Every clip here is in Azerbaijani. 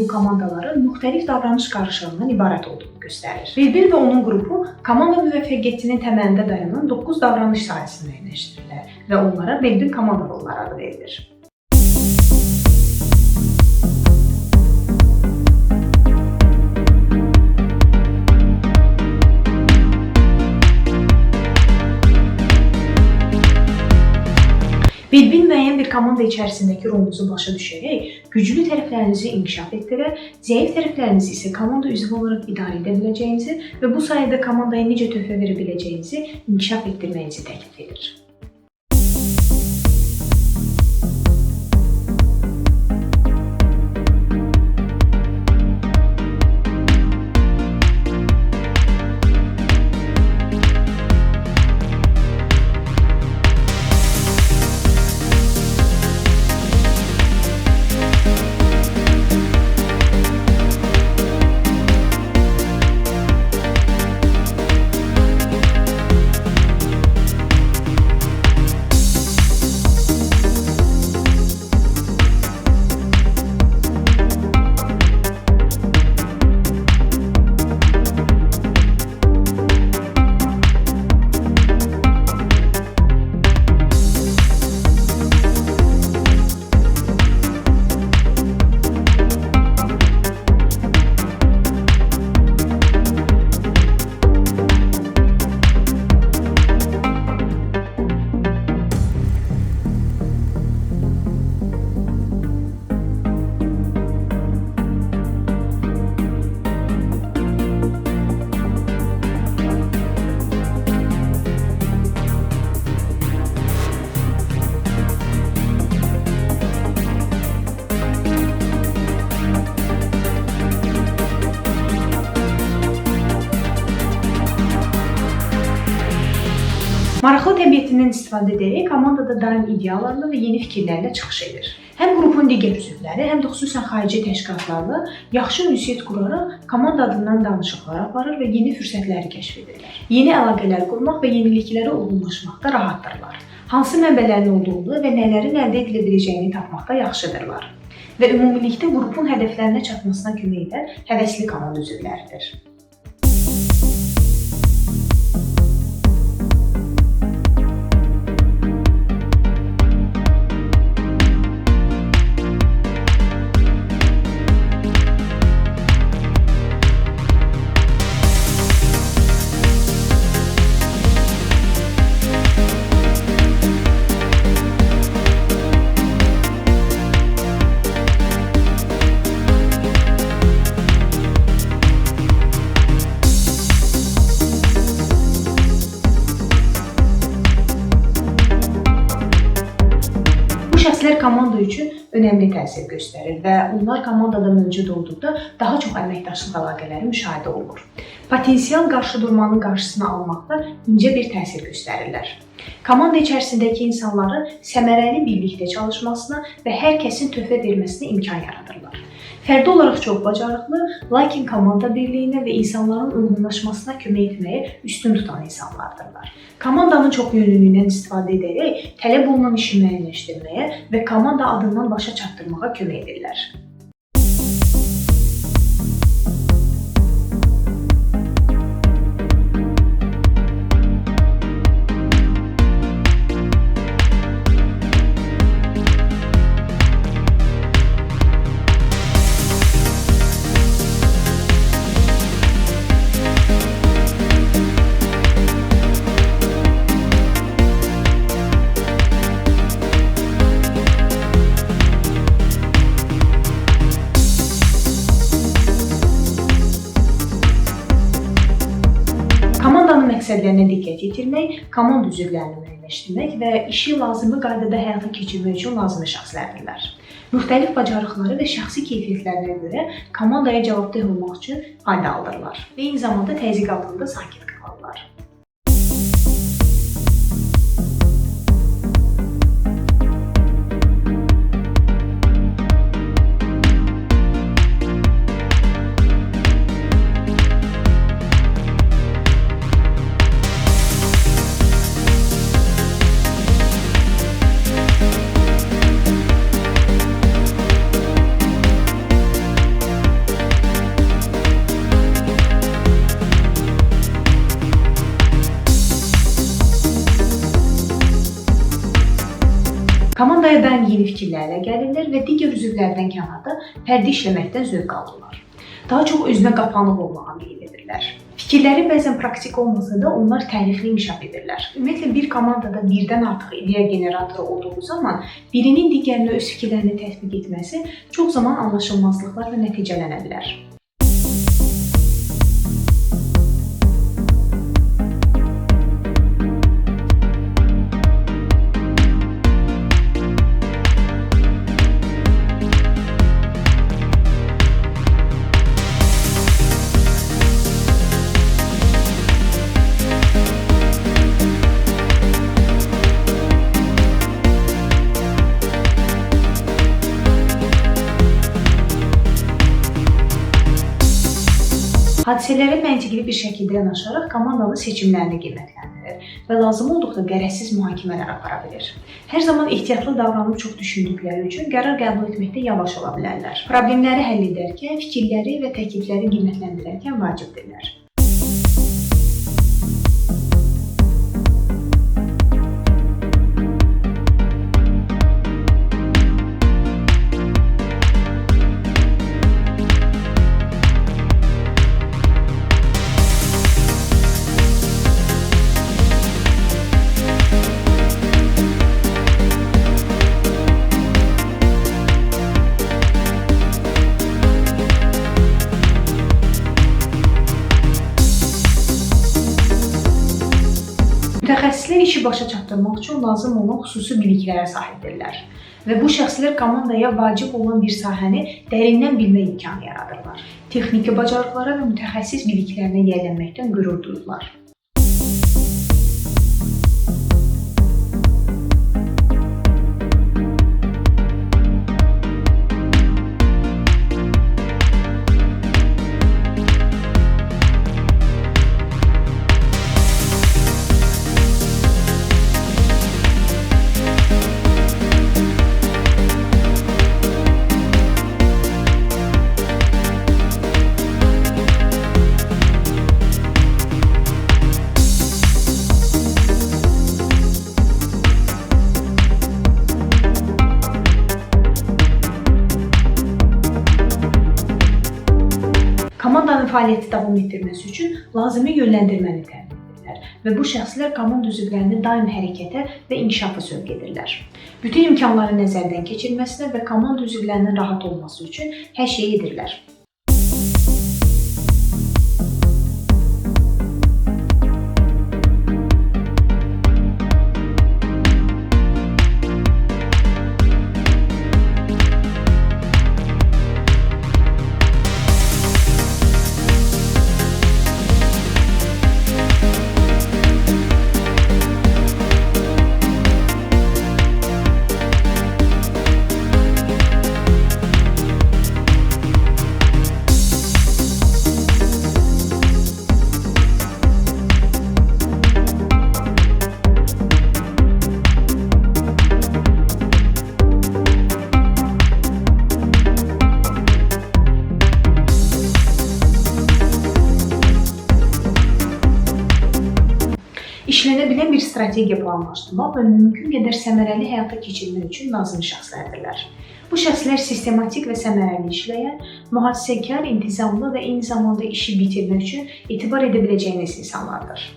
olduğu komandaların müxtəlif davranış qarşılığından ibarət olduğunu göstərir. Bilbil və onun qrupu komanda müvəffəqiyyətinin təməlində dayanan 9 davranış sahəsini müəyyənləşdirirlər və onlara Bilbil komanda rolları adı verilir. Bilbil müəyyən bir komanda içərisindəki rolunuzu başa düşərək, güclü tərəflərinizi inkişaf etdirər, zəif tərəflərinizi isə komanda üzvü olaraq idarə edə biləcəyinizi və bu sayədə komandaya necə töhfə verə biləcəyinizi inkişaf etdirməyinizi təklif edir. Maraqlı təbiətindən istifadə edərək komandada daim ideyalarla və yeni fikirlərlə çıxış edir. Həm qrupun digər üzvləri, həm də xüsusən xarici təşkilatlarla yaxşı ünsiyyət quraraq komanda adından danışıqlar aparır və yeni fürsətləri kəşf edirlər. Yeni əlaqələr qurmaq və yeniliklərə uyğunlaşmaqda rahatdırlar. Hansı mənbələrin olduğunu və nələrin əldə edilə biləcəyini tapmaqda yaxşıdırlar. Və ümumilikdə qrupun hədəflərinə çatmasına kömək edən həvəsli komanda üzvləridir. Şəxslər komanda üçün önəmli təsir göstərir və onlar komandada mövcud olduqda daha çox əməkdaşlıq əlaqələri müşahidə olunur. Potensial qarşıdurmanın qarşısını almaqda incə bir təsir göstərirlər. Komanda içərisindəki insanların səmərəli birlikdə çalışmasına və hər kəsin töhfə verməsinə imkan yaradırlar. Fərdi olaraq çox bacarıqlı, lakin komanda birliyinə və insanların uyğunlaşmasına kömək etməyə üstün tutan insanlardırlar. Komandanın çoxyönlülüyündən istifadə edərək tələb olunan işi müəyyənləşdirməyə və komanda adından başa çatdırmağa kömək edirlər. Məqsədlərinə diqqət yetirmək, komanda üzvlərini müəyyənləşdirmək və işi lazımi qaydada həyata keçirmək üçün lazımi şəxslərdirlər. Müxtəlif bacarıqları və şəxsi keyfiyyətlərinə görə komandaya cavabdeh olmaq üçün faydaldırlar və eyni zamanda təzyiq altında sakit qalırlar. Komandaya daim yeni fikirlərlə gəlirlər və digər üzvlərdən kənarda fərdi işləməkdən zövq alırlar. Daha çox özünə qapanıq olmağa meyil edirlər. Fikirləri bəzən praktik olmasa da onlar tərifli inkişaf edirlər. Ümumiyyətlə bir komandada birdən artıq ideya generatoru olduğu zaman birinin digərinə öz fikirlərini tətbiq etməsi çox zaman anlaşılmazlıqlar və nəticələnə bilər. Hadisələri məntiqli bir şəkildə yanaşaraq komandalı seçimlərini qiymətləndirir və lazım olduqda qərəzsiz mühakimələr apara bilir. Hər zaman ehtiyatlı davranıb çox düşündükləri üçün qərar qəbul etməkdə yavaş ola bilərlər. Problemləri həll edərkən fikirləri və təklifləri qiymətləndirərkən vacibdirlər. Mütəxəssislər işi başa çatdırmaq üçün lazım olan xüsusi biliklərə sahibdirlər və bu şəxslər komandaya vacib olan bir sahəni dərindən bilmə imkanı yaradırlar. Texniki bacarıqlara və mütəxəssis biliklərinə yiyələnməkdən qürur duyurlar. Komandanın fəaliyyəti davam etdirməsi üçün lazımi yönləndirməni təmin edirlər və bu şəxslər komanda üzvlərini daim hərəkətə və inkişafa sövq edirlər. Bütün imkanları nəzərdən keçirməsinə və komanda üzvlərinin rahat olması üçün hər şeyi edirlər. İşlənə bilən bir strategiya planlaşdırmaq və mümkün qədər səmərəli həyata keçirmək üçün lazımi şəxslərdirlər. Bu şəxslər sistematik və səmərəli işləyən, mühafizəkar, intizamlı və eyni zamanda işi bitirmək üçün etibar edə biləcəyiniz insanlardır.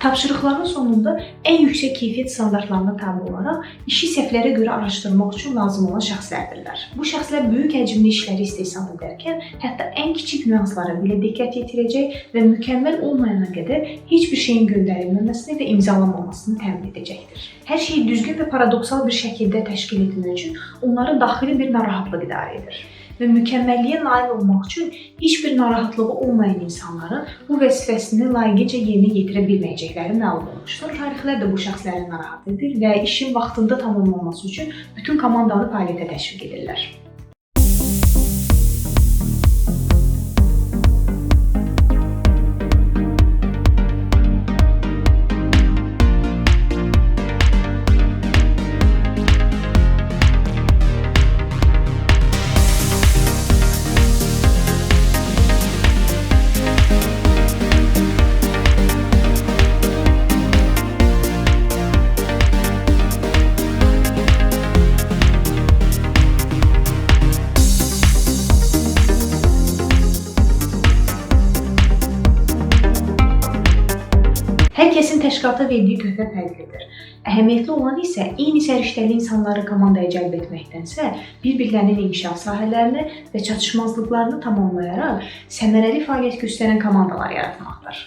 Tapşırıqların sonunda ən yüksək keyfiyyət standartlarına tabe olaraq işi səhvlərə görə araşdırmaq üçün lazım olan şəxslərdirlər. Bu şəxslər böyük həcmli işləri istehsal edərkən hətta ən kiçik nüanslara belə diqqət yetirəcək və mükəmməl olmayana qədər heç bir şeyin göndərilməməsini və imzalanmamasını təmin edəcəkdir. Hər şeyi düzgün və paradoksal bir şəkildə təşkil etmək üçün onları daxili bir narahatlıq idarə edir. və mükəmməlliyə nail olmaq üçün heç bir narahatlığı olmayan insanların bu vəzifəsini layiqincə yerinə yetirə bilməyəcəkləri məlum olmuşdur. Tarixlər də bu şəxsləri narahat edir və işin vaxtında tamamlanması üçün bütün komandanı fəaliyyətə təşviq edirlər. Hər kəsin təşkilata verdiyi töhfə fərqlidir. Əhəmiyyətli olan isə eyni səriştəli insanları komandaya cəlb etməkdənsə, bir-birlərinin inkişaf sahələrini və çatışmazlıqlarını tamamlayaraq səmərəli fəaliyyət göstərən komandalar yaratmaqdır.